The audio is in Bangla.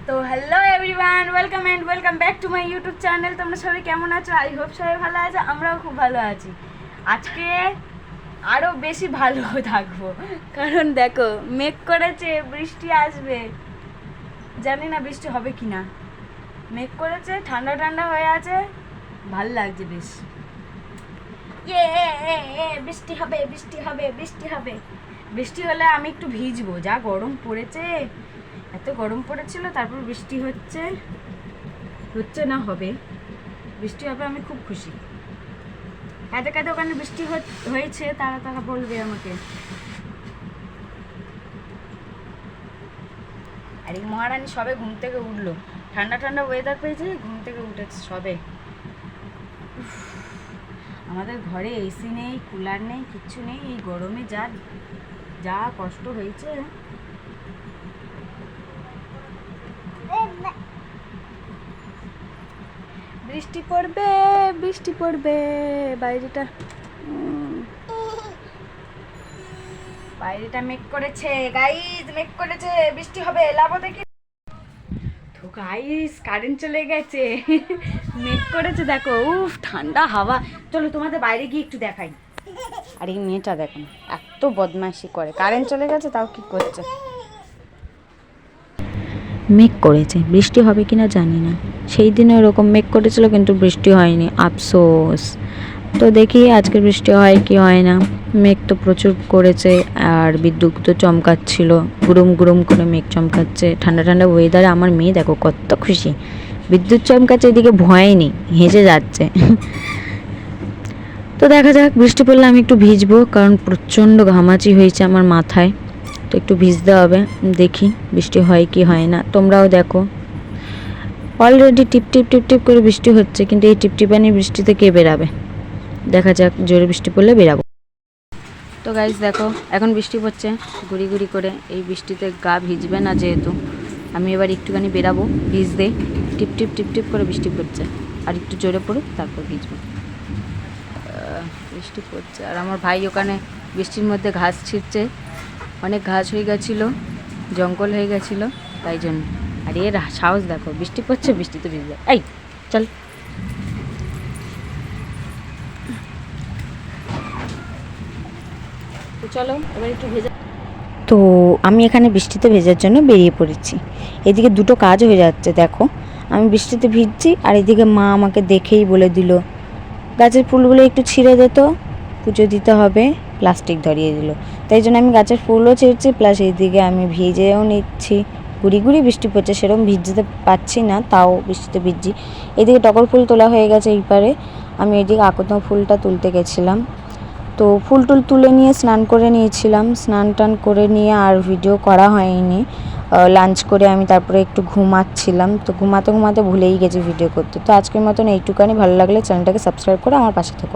তো hello everyone, welcome back to my YouTube channel. তোমরা সবাই কেমন আছো? আই হোপ সবাই ভালো আছে, আমরাও খুব ভালো আছি। আজকে আরও বেশি ভালো থাকবো, কারণ দেখো মেঘ করেছে, বৃষ্টি আসবে। জানি না বৃষ্টি হবে কি না। মেঘ করেছে, ঠান্ডা ঠান্ডা হয়ে আছে, ভাল লাগছে বেশ। বৃষ্টি হবে, বৃষ্টি হবে, বৃষ্টি হবে। বৃষ্টি হলে আমি একটু ভিজবো, যা গরম পড়েছে। এত গরম পড়েছিল, তারপর বৃষ্টি হচ্ছে না, হবে বৃষ্টি হবে, আমি খুব খুশি। কাদের কাদের ওখানে বৃষ্টি হয়েছে তারা বলবে আমাকে। আর এই মহারানী সবে ঘুম থেকে উঠলো, ঠান্ডা ঠান্ডা ওয়েদার পেয়েছে, ঘুম থেকে উঠেছে সবে। আমাদের ঘরে এসি নেই, কুলার নেই, কিচ্ছু নেই। এই গরমে যা কষ্ট হয়েছে। বৃষ্টি পড়বে, বৃষ্টি পড়বে। বাইরেটা মেঘ করেছে গাইস, মেঘ করেছে, বৃষ্টি হবে। লাভো দেখি তো গাইস, কারেন্ট চলে গেছে। মেঘ করেছে দেখো, উফ ঠান্ডা হাওয়া। চলো তোমাদের বাইরে গিয়ে একটু দেখাই। আর এই মেয়েটা দেখো এত বদমাইশি করে, কারেন্ট চলে গেছে তাও কি করছে। মেঘ করেছে, বৃষ্টি হবে কিনা জানি না। সেই দিনে ওরকম মেঘ করেছিল কিন্তু বৃষ্টি হয়নি, আফসোস। তো দেখি আজকে বৃষ্টি হয় কি হয় না। মেঘ তো প্রচুর করেছে, আর বিদ্যুৎ তো চমকাচ্ছিল, গুরুম গুরুম করে মেঘ চমকাচ্ছে। ঠান্ডা ঠান্ডা ওয়েদারে আমার মেয়ে দেখো কত খুশি, বিদ্যুৎ চমকাচ্ছে, এদিকে ভয় নেই, হেসে যাচ্ছে। তো দেখা যাক, বৃষ্টি পড়লে আমি একটু ভিজবো, কারণ প্রচণ্ড ঘামাচি হয়েছে আমার মাথায়। তো একটু ভিজতে হবে, দেখি বৃষ্টি হয় কি হয় না। তোমরাও দেখো, অলরেডি টিপ টিপ টিপ টিপ করে বৃষ্টি হচ্ছে, কিন্তু এই টিপটিপানি বৃষ্টিতে কে বেরাবে? দেখা যাক, জোরে বৃষ্টি পড়লে বেরাবো। তো গাইস দেখো, এখন বৃষ্টি পড়ছে গুড়ি গুড়ি করে। এই বৃষ্টিতে গা ভিজবে না, যেহেতু আমি এবার একটুখানি বেরাবো ভিজতে। টিপ টিপ টিপ টিপ করে বৃষ্টি পড়ছে, আর একটু জোরে পড়ুক তারপর ভিজবো। বৃষ্টি পড়ছে, আর আমার ভাই ওখানে বৃষ্টির মধ্যে ঘাস ছিঁড়ছে। অনেক ঘাস হয়ে গেছিলো, জঙ্গল হয়ে গেছিলো, তাই জন্য। আর এর সাহস দেখো, বৃষ্টি পড়ছে, বৃষ্টিতে ভিজবে। এই চল। তো চলো এবার একটু ভেজা। তো আমি এখানে বৃষ্টিতে ভেজার জন্য বেরিয়ে পড়েছি। এদিকে দুটো কাজ হয়ে যাচ্ছে, দেখো আমি বৃষ্টিতে ভিজছি, আর এদিকে মা আমাকে দেখেই বলে দিল গাছের ফুলগুলো একটু ছিঁড়ে দিত, পুজো দিতে হবে, প্লাস্টিক ধরিয়ে দিল। তাই জন্য আমি গাছের ফুলও ছিঁড়ছি, প্লাস এইদিকে আমি ভিজেও নিচ্ছি। গুড়ি গুড়ি বৃষ্টি পড়ছে, সেরকম ভিজতে পারছি না, তাও বৃষ্টিতে ভিজছি। এদিকে টগর ফুল তোলা হয়ে গেছে এই পারে, আমি এদিকে আকন্দ ফুলটা তুলতে গেছিলাম। তো ফুল টুল তুলে নিয়ে স্নান করে নিয়েছিলাম, স্নান টান করে নিয়ে আর ভিডিও করা হয়নি। লাঞ্চ করে আমি তারপরে একটু ঘুমাচ্ছিলাম, তো ঘুমাতে ঘুমাতে ভুলেই গেছি ভিডিও করতে। তো আজকের মতন এইটুকানি। ভালো লাগলে চ্যানেলটাকে সাবস্ক্রাইব করে আমার পাশে থেকো।